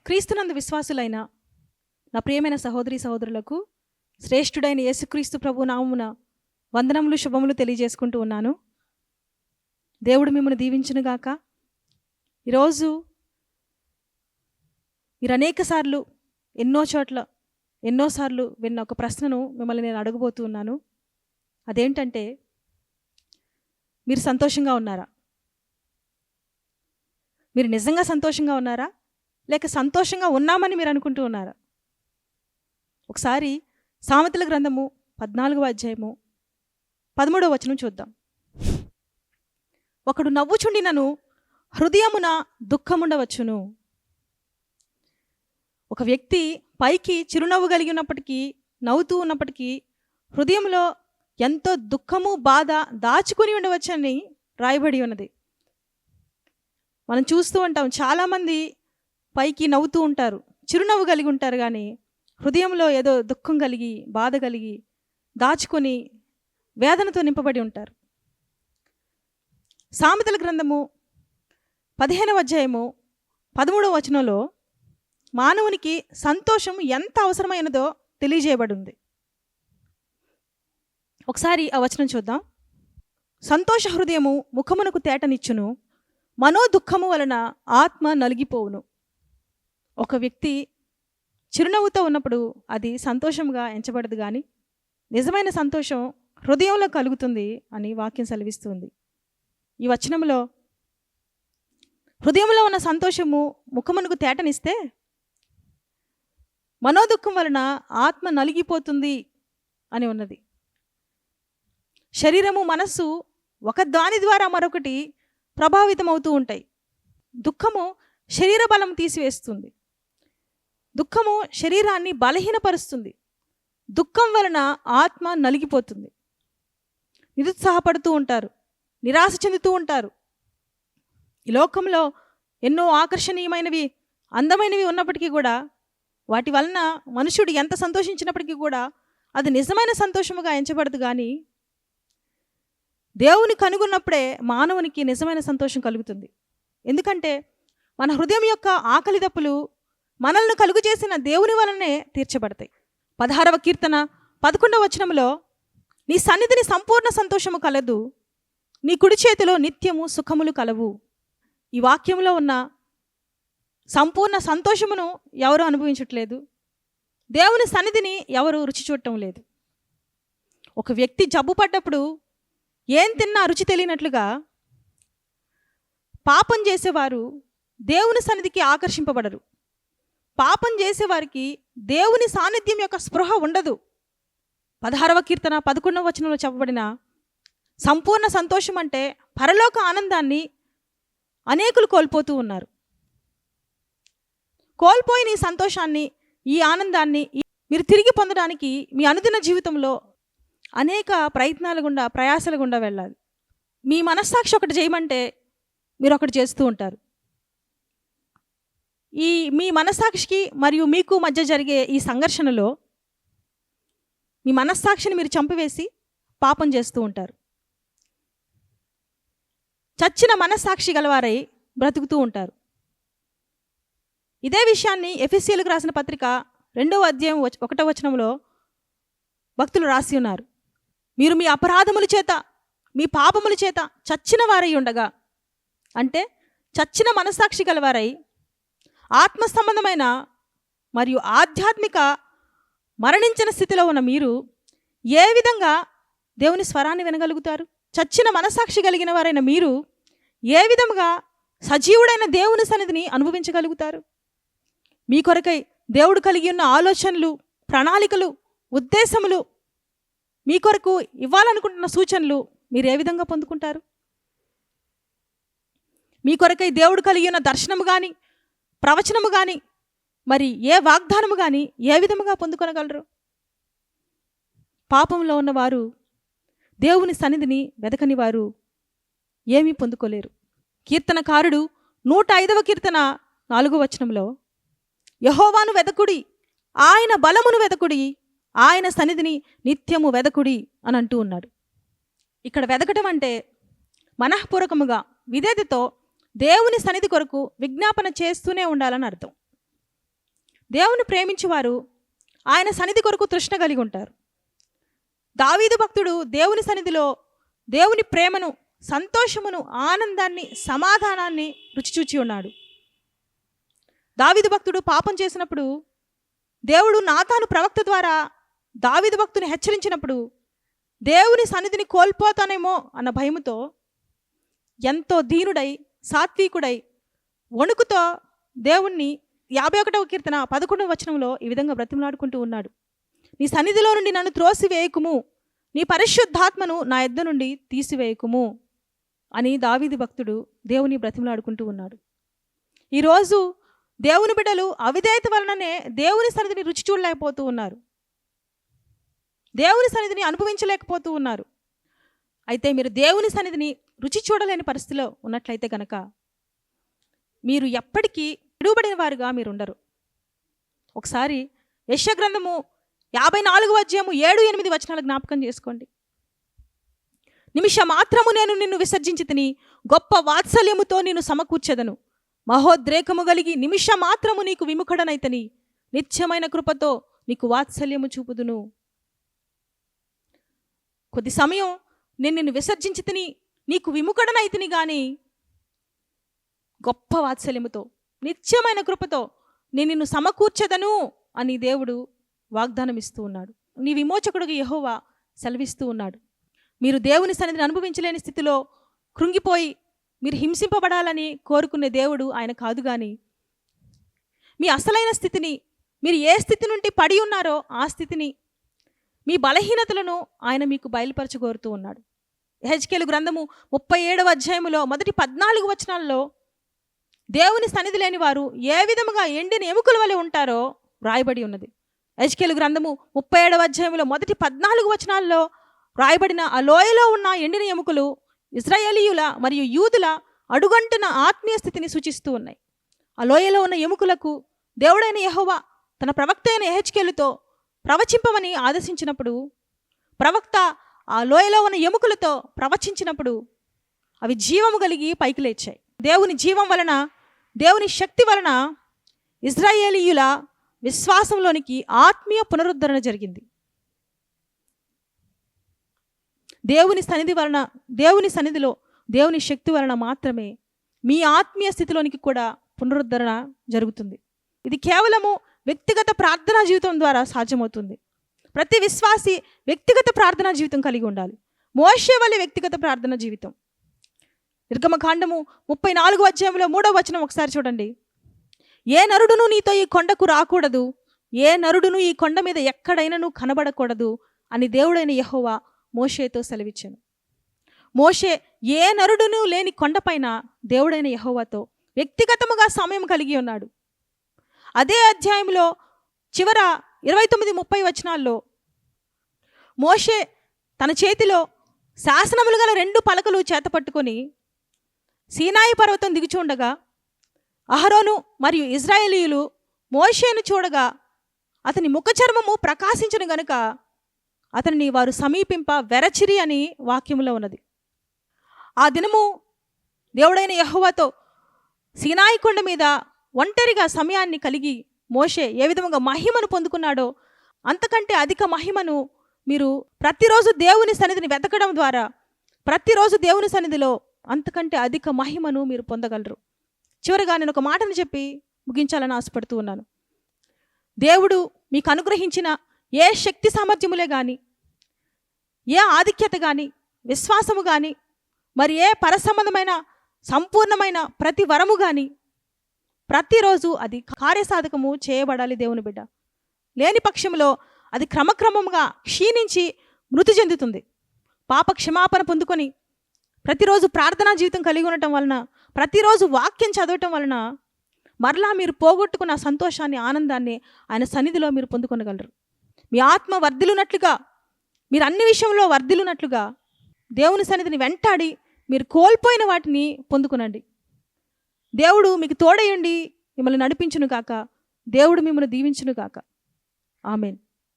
క్రీస్తునందు విశ్వాసులైన నా ప్రియమైన సహోదరి సహోదరులకు శ్రేష్ఠుడైన యేసుక్రీస్తు ప్రభు నామమున వందనములు శుభములు తెలియజేసుకుంటూ ఉన్నాను. దేవుడు మిమ్మల్ని దీవించునుగాక. ఈరోజు మీరు అనేక సార్లు ఎన్నోసార్లు విన్న ఒక ప్రశ్నను మిమ్మల్ని నేను అడగబోతూ ఉన్నాను. అదేంటంటే, మీరు సంతోషంగా ఉన్నారా? మీరు నిజంగా సంతోషంగా ఉన్నారా, లేక సంతోషంగా ఉన్నామని మీరు అనుకుంటూ ఉన్నారా? ఒకసారి సామెతల గ్రంథము 14వ అధ్యాయము 13వ వచనం చూద్దాం. ఒకడు నవ్వుచుండినను హృదయమున దుఃఖముండవచ్చును. ఒక వ్యక్తి పైకి చిరునవ్వు కలిగి ఉన్నప్పటికీ, నవ్వుతూ ఉన్నప్పటికీ హృదయంలో ఎంతో దుఃఖము బాధ దాచుకుని ఉండవచ్చని రాయబడి ఉన్నది. మనం చూస్తూ ఉంటాం, చాలామంది పైకి నవ్వుతూ ఉంటారు, చిరునవ్వు కలిగి ఉంటారు, కానీ హృదయంలో ఏదో దుఃఖం కలిగి బాధ కలిగి దాచుకొని వేదనతో నింపబడి ఉంటారు. సామెతల గ్రంథము 15వ అధ్యాయము 13వ వచనంలో మానవునికి సంతోషం ఎంత అవసరమైనదో తెలియజేయబడి ఉంది. ఒకసారి ఆ వచనం చూద్దాం. సంతోష హృదయము ముఖమునకు తేటనిచ్చును, మనోదుఃఖము వలన ఆత్మ నలిగిపోవును. ఒక వ్యక్తి చిరునవ్వుతో ఉన్నప్పుడు అది సంతోషంగా ఎంచబడదు, కానీ నిజమైన సంతోషం హృదయంలో కలుగుతుంది అని వాక్యం సెలవిస్తుంది. ఈ వచనంలో హృదయంలో ఉన్న సంతోషము ముఖమునకు తేటనిస్తే మనోదుఃఖం వలన ఆత్మ నలిగిపోతుంది అని ఉన్నది. శరీరము మనస్సు ఒక దాని ద్వారా మరొకటి ప్రభావితం అవుతూ ఉంటాయి. దుఃఖము శరీర బలం తీసివేస్తుంది. దుఃఖము శరీరాన్ని బలహీనపరుస్తుంది. దుఃఖం వలన ఆత్మ నలిగిపోతుంది. నిరుత్సాహపడుతూ ఉంటారు, నిరాశ చెందుతూ ఉంటారు. ఈ లోకంలో ఎన్నో ఆకర్షణీయమైనవి, అందమైనవి ఉన్నప్పటికీ కూడా, వాటి వలన మనుషుడు ఎంత సంతోషించినప్పటికీ కూడా అది నిజమైన సంతోషముగా ఎంచబడదు. కానీ దేవుని కనుగొన్నప్పుడే మానవునికి నిజమైన సంతోషం కలుగుతుంది. ఎందుకంటే మన హృదయం యొక్క ఆకలి దప్పులు మనల్ని కలుగు చేసిన దేవుని వలనే తీర్చబడతాయి. 16వ కీర్తన 11వ వచనంలో, నీ సన్నిధిని సంపూర్ణ సంతోషము కలదు, నీ కుడి చేతిలో నిత్యము సుఖములు కలవు. ఈ వాక్యంలో ఉన్న సంపూర్ణ సంతోషమును ఎవరు అనుభవించట్లేదు. దేవుని సన్నిధిని ఎవరు రుచి చూడటం లేదు. ఒక వ్యక్తి జబ్బు పడ్డప్పుడు ఏం తిన్నా రుచి తెలియనట్లుగా పాపం చేసేవారు దేవుని సన్నిధికి ఆకర్షింపబడరు. పాపం చేసేవారికి దేవుని సాన్నిధ్యం యొక్క స్పృహ ఉండదు. 16వ కీర్తన 11వ వచనంలో చెప్పబడిన సంపూర్ణ సంతోషం అంటే పరలోక ఆనందాన్ని అనేకులు కోల్పోతూ ఉన్నారు. కోల్పోయిన ఈ సంతోషాన్ని, ఈ ఆనందాన్ని మీరు తిరిగి పొందడానికి మీ అనుదిన జీవితంలో అనేక ప్రయత్నాల గుండా, ప్రయాసాల గుండా వెళ్ళాలి. మీ మనస్సాక్షి ఒకటి చేయమంటే మీరు ఒకటి చేస్తూ ఉంటారు. మీ మనస్సాక్షికి మరియు మీకు మధ్య జరిగే ఈ సంఘర్షణలో మీ మనస్సాక్షిని మీరు చంపివేసి పాపం చేస్తూ ఉంటారు. చచ్చిన మనస్సాక్షి గలవారై బ్రతుకుతూ ఉంటారు. ఇదే విషయాన్ని ఎఫెసీయులకు రాసిన పత్రిక 2వ అధ్యాయం 1వ వచనంలో భక్తులు రాసి ఉన్నారు. మీరు మీ అపరాధముల చేత, మీ పాపముల చేత చచ్చిన వారై ఉండగా, అంటే చచ్చిన మనస్సాక్షి గలవారై ఆత్మ సంబంధమైన మరియు ఆధ్యాత్మిక మరణించిన స్థితిలో ఉన్న మీరు ఏ విధంగా దేవుని స్వరాన్ని వినగలుగుతారు? చచ్చిన మనస్సాక్షి కలిగిన వారైన మీరు ఏ విధంగా సజీవుడైన దేవుని సన్నిధిని అనుభవించగలుగుతారు? మీ కొరకై దేవుడు కలిగి ఉన్న ఆలోచనలు, ప్రణాళికలు, ఉద్దేశములు, మీ కొరకు ఇవ్వాలనుకుంటున్న సూచనలు మీరు ఏ విధంగా పొందుకుంటారు? మీ కొరకై దేవుడు కలిగి ఉన్న దర్శనము కానీ, ప్రవచనము కానీ, మరి ఏ వాగ్దానము కానీ ఏ విధముగా పొందుకొనగలరు? పాపంలో ఉన్నవారు, దేవుని సన్నిధిని వెదకని వారు ఏమీ పొందుకోలేరు. కీర్తనకారుడు 105వ కీర్తన 4వ వచనంలో, యెహోవాను వెదకుడి, ఆయన బలమును వెదకుడి, ఆయన సన్నిధిని నిత్యము వెదకుడి అని అంటూ ఉన్నాడు. ఇక్కడ వెదకటం అంటే మనఃపూర్వకముగా విధేయతతో దేవుని సన్నిధి కొరకు విజ్ఞాపన చేస్తూనే ఉండాలని అర్థం. దేవుని ప్రేమించేవారు ఆయన సన్నిధి కొరకు తృష్ణ కలిగి ఉంటారు. దావీదు భక్తుడు దేవుని సన్నిధిలో దేవుని ప్రేమను, సంతోషమును, ఆనందాన్ని, సమాధానాన్ని రుచిచూచి ఉన్నాడు. దావీదు భక్తుడు పాపం చేసినప్పుడు దేవుడు నాతాను ప్రవక్త ద్వారా దావీదు భక్తుని హెచ్చరించినప్పుడు దేవుని సన్నిధిని కోల్పోతానేమో అన్న భయముతో ఎంతో దీనుడై, సాత్వికుడై, వణుకుతో దేవుణ్ణి 51వ కీర్తన 11వ వచనంలో ఈ విధంగా బ్రతిమలాడుకుంటూ ఉన్నాడు. నీ సన్నిధిలో నుండి నన్ను త్రోసివేయకుము, నీ పరిశుద్ధాత్మను నా యొద్ద నుండి తీసివేయకుము అని దావీదు భక్తుడు దేవుని బ్రతిమలాడుకుంటూ ఉన్నాడు. ఈరోజు దేవుని బిడ్డలు అవిధేయత వలననే దేవుని సన్నిధిని రుచి చూడలేకపోతూ ఉన్నారు, దేవుని సన్నిధిని అనుభవించలేకపోతూ ఉన్నారు. అయితే మీరు దేవుని సన్నిధిని రుచి చూడలేని పరిస్థితిలో ఉన్నట్లయితే కనుక మీరు ఎప్పటికీ విడువబడిన వారుగా మీరు ఉండరు. ఒకసారి యెషయా గ్రంథము 54వ అధ్యాయము 7-8 వచనాలు జ్ఞాపకం చేసుకోండి. నిమిష మాత్రము నేను నిన్ను విసర్జించి తిని గొప్ప వాత్సల్యముతో నిన్ను సమకూర్చెదను. మహోద్రేకము కలిగి నిమిష మాత్రము నీకు విముఖుడనైతని నిత్యమైన కృపతో నీకు వాత్సల్యము చూపుదును. కొద్ది సమయం నేను నిన్ను విసర్జించి తిని నీకు విముఖుడనైతిని గాని గొప్ప వాత్సల్యముతో, నిత్యమైన కృపతో నేను నిన్ను సమకూర్చెదను అని దేవుడు వాగ్దానం ఇస్తూ ఉన్నాడు. నీ విమోచకుడుగా యెహోవా సెలవిస్తూ ఉన్నాడు. మీరు దేవుని సన్నిధిని అనుభవించలేని స్థితిలో కృంగిపోయి మీరు హింసింపబడాలని కోరుకునే దేవుడు ఆయన కాదు. కానీ మీ అసలైన స్థితిని, మీరు ఏ స్థితి నుండి పడి ఉన్నారో ఆ స్థితిని, మీ బలహీనతలను ఆయన మీకు బయలుపరచగోరుతూ ఉన్నాడు. యెహెజ్కేలు గ్రంథము 37వ అధ్యాయములో మొదటి 14 వచనాల్లో దేవుని సన్నిధి లేని వారు ఏ విధముగా ఎండిన ఎముకల వలె ఉంటారో రాయబడి ఉన్నది. యెహెజ్కేలు గ్రంథము 37వ అధ్యాయంలో మొదటి 14 వచనాల్లో రాయబడిన ఆ లోయలో ఉన్న ఎండిన ఎముకలు ఇశ్రాయేలీయుల మరియు యూదుల అడుగంటున ఆత్మీయ స్థితిని సూచిస్తూ ఉన్నాయి. ఆ లోయలో ఉన్న ఎముకలకు దేవుడైన యెహోవా తన ప్రవక్త అయిన యెహెజ్కేలుతో ప్రవచింపమని ఆదేశించినప్పుడు ప్రవక్త ఆ లోయలో ఉన్న ఎముకలతో ప్రవచించినప్పుడు అవి జీవము కలిగి పైకి లేచాయి. దేవుని జీవం వలన, దేవుని శక్తి వలన ఇశ్రాయేలీయుల విశ్వాసంలోనికి ఆత్మీయ పునరుద్ధరణ జరిగింది. దేవుని సన్నిధి వలన, దేవుని సన్నిధిలో దేవుని శక్తి వలన మాత్రమే మీ ఆత్మీయ స్థితిలోనికి కూడా పునరుద్ధరణ జరుగుతుంది. ఇది కేవలము వ్యక్తిగత ప్రార్థనా జీవితం ద్వారా సాధ్యమవుతుంది. ప్రతి విశ్వాసి వ్యక్తిగత ప్రార్థనా జీవితం కలిగి ఉండాలి. మోషే వలె వ్యక్తిగత ప్రార్థనా జీవితం. నిర్గమకాండము 34వ అధ్యాయంలో 3వ వచనం ఒకసారి చూడండి. ఏ నరుడును నీతో ఈ కొండకు రాకూడదు, ఏ నరుడును ఈ కొండ మీద ఎక్కడైనాను కనబడకూడదు అని దేవుడైన యెహోవా మోషేతో సెలవిచ్చాను. మోషే ఏ నరుడును లేని కొండపైన దేవుడైన యెహోవాతో వ్యక్తిగతముగా సమయం కలిగి ఉన్నాడు. అదే అధ్యాయంలో చివర 29-30 వచనాల్లో మోషే తన చేతిలో శాసనములు గల 2 పలకలు చేతపట్టుకొని సీనాయి పర్వతం దిగుచుండగా అహరోను మరియు ఇశ్రాయేలీయులు మోషేను చూడగా అతని ముఖచర్మము ప్రకాశించను గనుక అతనిని వారు సమీపింప వెరచిరి అని వాక్యములో ఉన్నది. ఆ దినము దేవుడైన యెహోవాతో సీనాయి కొండ మీద ఒంటరిగా సమయాన్ని కలిగి మోషే ఏ విధంగా మహిమను పొందుకున్నాడో అంతకంటే అధిక మహిమను మీరు ప్రతిరోజు దేవుని సన్నిధిని వెతకడం ద్వారా, ప్రతిరోజు దేవుని సన్నిధిలో అంతకంటే అధిక మహిమను మీరు పొందగలరు. చివరిగా నేను ఒక మాటను చెప్పి ముగించాలని ఆశపడుతూ ఉన్నాను. దేవుడు మీకు అనుగ్రహించిన ఏ శక్తి సామర్థ్యములే కానీ, ఏ ఆధిక్యత కానీ, విశ్వాసము కానీ, మరి ఏ పరసంబంధమైన సంపూర్ణమైన ప్రతి వరము కానీ ప్రతిరోజు అది కార్యసాధకము చేయబడాలి. దేవుని బిడ్డ లేని పక్షంలో అది క్రమక్రమంగా క్షీణించి మృతి చెందుతుంది. పాప క్షమాపణ పొందుకొని ప్రతిరోజు ప్రార్థనా జీవితం కలిగి ఉండటం వలన, ప్రతిరోజు వాక్యం చదవటం వలన మరలా మీరు పోగొట్టుకున్న సంతోషాన్ని, ఆనందాన్ని ఆయన సన్నిధిలో మీరు పొందుకొనగలరు. మీ ఆత్మ వర్ధిల్లునట్లుగా, మీరు అన్ని విషయంలో వర్ధిల్లునట్లుగా దేవుని సన్నిధిని వెంటాడి మీరు కోల్పోయిన వాటిని పొందుకునండి. దేవుడు మీకు తోడయుండి మిమ్మల్ని నడిపించును కాక, దేవుడు మిమ్మల్ని దీవించును కాక. ఆమేన్.